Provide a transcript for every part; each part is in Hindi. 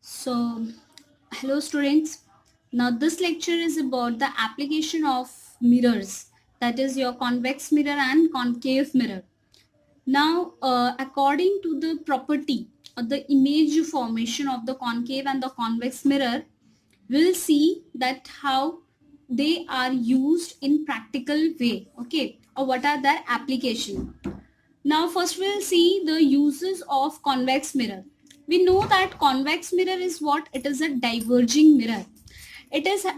So, hello students. Now this lecture is about the application of mirrors, that is your convex mirror and concave mirror. Now, according to the property or the image formation of the concave and the convex mirror, we'll see that how they are used in practical way, okay, or what are their application. Now first we'll see the uses of convex mirror. We know that convex mirror is what? It is a diverging mirror. It is a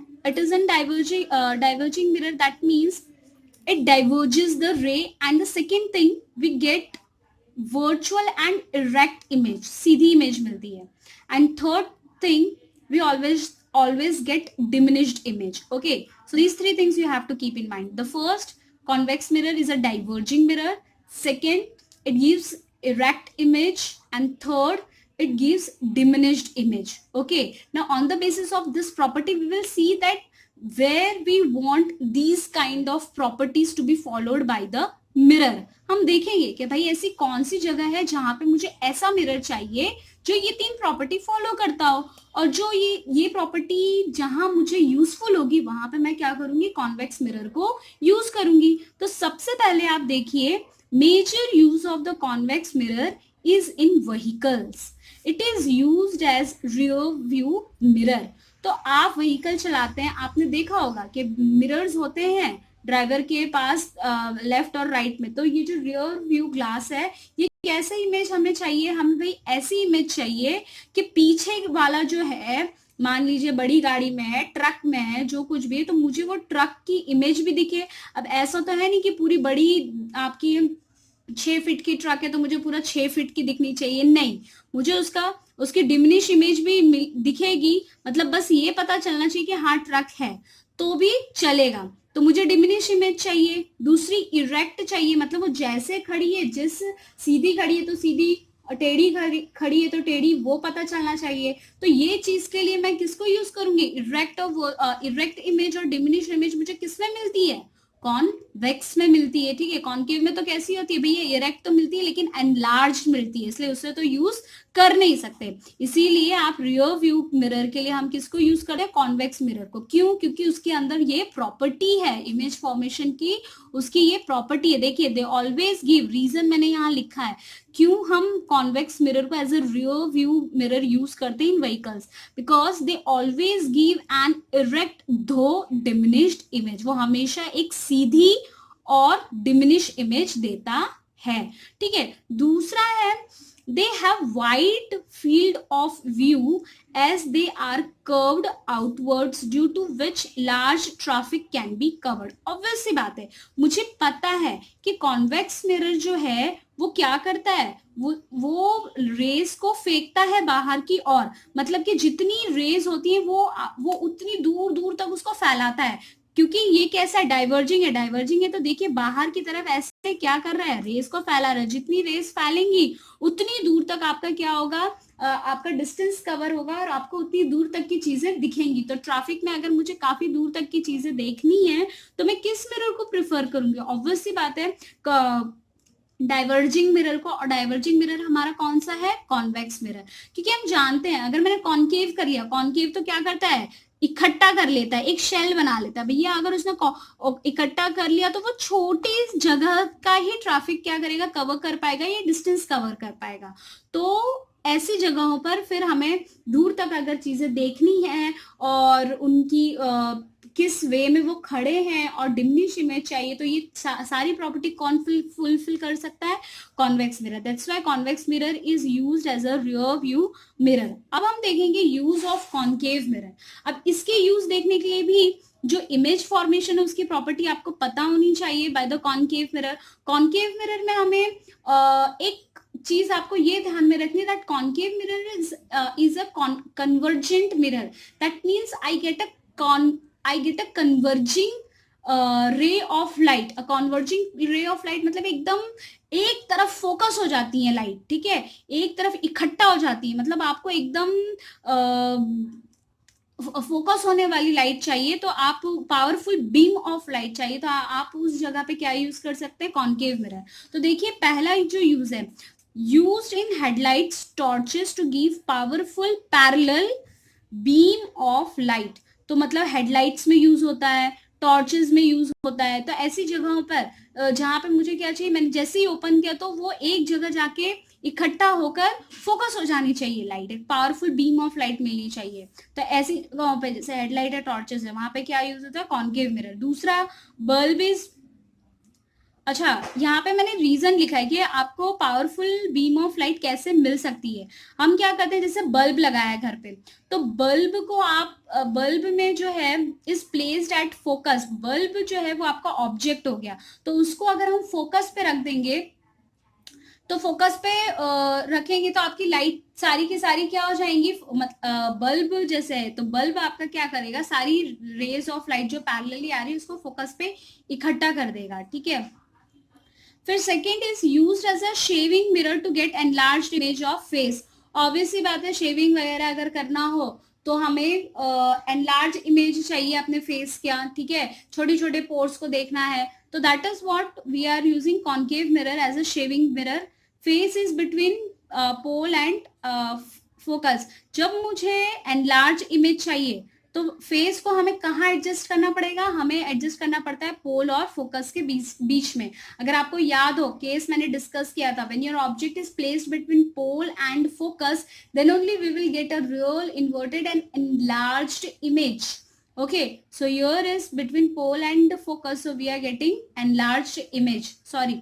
diverging mirror. That means it diverges the ray, and the second thing we get virtual and erect image, Sidhi image मिलती है. And third thing, we always get diminished image. Okay, so these three things you have to keep in mind. The first, convex mirror is a diverging mirror. Second, it gives erect image. And third, it gives diminished image. Okay, now on the basis of this property, we will see that where we want these kind of properties to be followed by the mirror. हम देखेंगे कि भाई ऐसी कौन सी जगह है जहां पे मुझे ऐसा मिरर चाहिए जो ये तीन प्रॉपर्टी फॉलो करता हो, और जो ये प्रॉपर्टी जहां मुझे यूजफुल होगी वहां पे मैं क्या करूंगी, कॉन्वेक्स मिरर को यूज करूंगी. तो सबसे पहले आप देखिए, major use of the convex mirror is in vehicles. It is used as rear view mirror. तो आप व्हीकल चलाते हैं, आपने देखा होगा कि मिरर्स होते हैं ड्राइवर के पास लेफ्ट और राइट में. तो ये जो रियर व्यू ग्लास है, ये कैसे इमेज हमें चाहिए, हमें भाई ऐसी इमेज चाहिए कि पीछे वाला जो है, मान लीजिए बड़ी गाड़ी में है, ट्रक में है, जो कुछ भी है, तो मुझे वो ट्रक की इमेज भी दिखे. अब ऐसा तो है नहीं कि पूरी बड़ी आपकी 6 फीट की ट्रक है तो मुझे पूरा 6 फीट की दिखनी चाहिए, नहीं. मुझे उसकी डिमिनिश इमेज भी दिखेगी, मतलब बस ये पता चलना चाहिए कि हाँ ट्रक है, तो भी चलेगा. तो मुझे डिमिनिश इमेज चाहिए. दूसरी इरेक्ट चाहिए, मतलब वो जैसे खड़ी है, जिस सीधी खड़ी है तो सीधी, टेढ़ी खड़ी है तो टेढ़ी, वो पता चलना चाहिए. तो ये चीज के लिए मैं किसको यूज करूंगी, इरेक्ट इमेज. और डिमिनिश इमेज मुझे किसमें मिलती है, कॉन्वेक्स में मिलती है. ठीक है, कॉन्केव में तो कैसी होती है भैया, इरेक्ट तो मिलती है लेकिन एनलार्ज मिलती है, इसलिए उससे तो यूज कर नहीं सकते. इसीलिए आप रियर व्यू मिरर के लिए हम किसको यूज करें, कॉन्वेक्स मिरर को. क्यों, क्योंकि उसके अंदर ये प्रॉपर्टी है इमेज फॉर्मेशन की, उसकी ये प्रॉपर्टी है. देखिए, दे ऑलवेज गिव, रीजन मैंने यहाँ लिखा है क्यों हम कॉन्वेक्स मिरर को as a rear view mirror use करते हैं in vehicles, because they always give an erect though diminished image. वो हमेशा एक सीधी और डिमिनिश इमेज देता है. ठीक है, दूसरा है, they have wide field of view as they are curved outwards due to which large traffic can be covered. obvious सी बात है, मुझे पता है कि कॉन्वेक्स मिरर जो है वो क्या करता है, वो रेस को फेंकता है बाहर की ओर. मतलब कि जितनी रेस होती है वो उतनी दूर दूर तक उसको फैलाता है. क्योंकि ये कैसा है, डाइवर्जिंग है तो देखिए बाहर की तरफ ऐसे क्या कर रहा है, रेस को फैला रहा है. जितनी रेस फैलेंगी उतनी दूर तक आपका क्या होगा, आपका डिस्टेंस कवर होगा और आपको उतनी दूर तक की चीजें दिखेंगी. तो ट्रैफिक में अगर मुझे काफी दूर तक की चीजें देखनी है तो मैं किस मिरर को प्रिफर करूंगी, ऑब्वियस सी बात है डाइवर्जिंग मिरर को. और डाइवर्जिंग मिरर हमारा कौन सा है, कॉन्वेक्स मिरर. क्योंकि हम जानते हैं अगर मैंने कॉन्केव कर लिया, कॉन्केव तो क्या करता है, इकट्ठा कर लेता है, एक शेल बना लेता है. भैया अगर उसने इकट्ठा कर लिया तो वो छोटी जगह का ही ट्रैफिक क्या करेगा, कवर कर पाएगा, ये डिस्टेंस कवर कर पाएगा. तो ऐसी जगहों पर फिर हमें दूर तक अगर चीजें देखनी है और उनकी किस वे में वो खड़े हैं और डिमिनिश इमेज चाहिए, तो ये सारी प्रॉपर्टी कौन फुलफिल कर सकता है, convex mirror. That's why convex mirror is used as a rear view mirror. अब हम देखेंगे यूज ऑफ कॉन्केव मिरर. अब इसके यूज देखने के लिए भी जो इमेज फॉर्मेशन है उसकी प्रॉपर्टी आपको पता होनी चाहिए by the concave mirror. Concave mirror में हमें एक चीज आपको ये ध्यान में रखनी है, that concave mirror is a convergent mirror. That means I get a converging ray of light. a converging ray of light मतलब एकदम एक तरफ फोकस हो जाती है लाइट. ठीक है, एक तरफ इकट्ठा हो जाती है, मतलब आपको एकदम फोकस होने वाली लाइट चाहिए, तो आप पावरफुल बीम ऑफ लाइट चाहिए, तो आप उस जगह पे क्या यूज कर सकते हैं, कॉन्केव मिरर. तो देखिए पहला जो यूज है, used in headlights, torches to give powerful parallel beam of light. तो मतलब हेडलाइट्स में यूज होता है, टॉर्चेस में यूज होता है. तो ऐसी जगहों पर जहां पे मुझे क्या चाहिए, मैंने जैसे ही ओपन किया तो वो एक जगह जाके इकट्ठा होकर फोकस हो जानी चाहिए लाइट, एक पावरफुल बीम ऑफ लाइट मिलनी चाहिए. तो ऐसी जगहों पे जैसे हेडलाइट है, टॉर्चेस है, वहां पे क्या यूज होता है, कॉन्केव मिरर. दूसरा बल्ब इज, अच्छा यहाँ पे मैंने रीजन लिखा है कि आपको पावरफुल बीम ऑफ लाइट कैसे मिल सकती है. हम क्या करते हैं, जैसे बल्ब लगाया है घर पे, तो बल्ब को आप बल्ब में जो है is placed at focus. Bulb जो है वो आपका ऑब्जेक्ट हो गया, तो उसको अगर हम फोकस पे रख देंगे, तो फोकस पे रखेंगे तो आपकी लाइट सारी की सारी क्या हो जाएंगी, बल्ब जैसे है तो बल्ब आपका क्या करेगा, सारी रेज ऑफ लाइट जो पैरेलली आ रही है उसको फोकस पे इकट्ठा कर देगा. ठीक है. फिर second is used as a shaving mirror to get enlarged image of face. Obviously बात है, शेविंग वगैरह अगर करना हो तो हमें एनलार्ज इमेज चाहिए अपने फेस का. ठीक है, छोटे छोटे पोर्स को देखना है, तो that is what we are using concave mirror as a shaving mirror. Face is between pole and focus. जब मुझे एनलार्ज इमेज चाहिए तो फेस को हमें कहाँ एडजस्ट करना पड़ेगा, हमें एडजस्ट करना पड़ता है पोल और फोकस के बीच में. अगर आपको याद हो, केस मैंने डिस्कस किया था, when your object is placed between pole and focus, then only we will get a real inverted and enlarged image. Okay, so here is between pole and focus, so we are getting enlarged image. Sorry,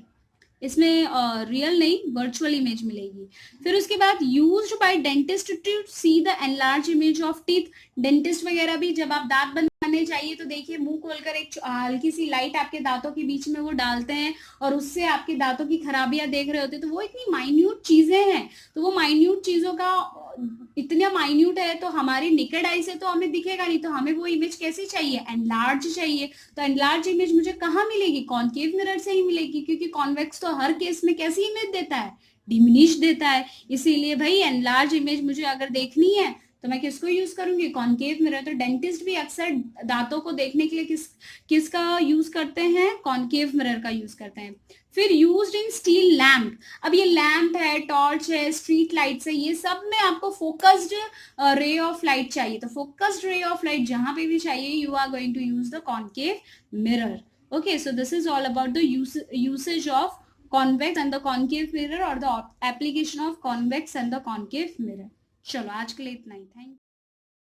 इसमें रियल नहीं, वर्चुअल इमेज मिलेगी. फिर उसके बाद used by dentist to see the enlarge image of teeth. Dentist वगैरह भी जब आप दांत बनाने चाहिए तो देखिए मुंह खोलकर एक हल्की सी लाइट आपके दांतों के बीच में वो डालते हैं और उससे आपके दांतों की खराबियां देख रहे होते हैं. तो वो इतनी माइन्यूट चीजें हैं, तो वो माइन्यूट चीजों का इतना माइन्यूट है तो हमारी निकेड आई से तो हमें दिखेगा नहीं, तो हमें वो इमेज कैसी चाहिए, एनलार्ज चाहिए. तो एनलार्ज इमेज मुझे कहाँ मिलेगी, कॉन्केव मिरर से ही मिलेगी, क्योंकि कॉन्वेक्स तो हर केस में कैसी इमेज देता है, डिमिनिश देता है. इसीलिए भाई एनलार्ज इमेज मुझे अगर देखनी है तो मैं किसको यूज करूंगी, कॉन्केव मिरर. तो डेंटिस्ट भी अक्सर दांतों को देखने के लिए किसका यूज करते हैं, कॉन्केव मिरर का यूज करते हैं. फिर यूज्ड इन स्टील लैम्प. अब ये लैम्प है, टॉर्च है, स्ट्रीट लाइट्स है, ये सब में आपको फोकस्ड रे ऑफ लाइट चाहिए. तो फोकस्ड रे ऑफ लाइट जहां पे भी चाहिए, you are going to use the concave mirror. Okay, so this is all about the usage of convex and the concave mirror, or the application of convex and the concave mirror. चलो आज के लिए इतना ही. थैंक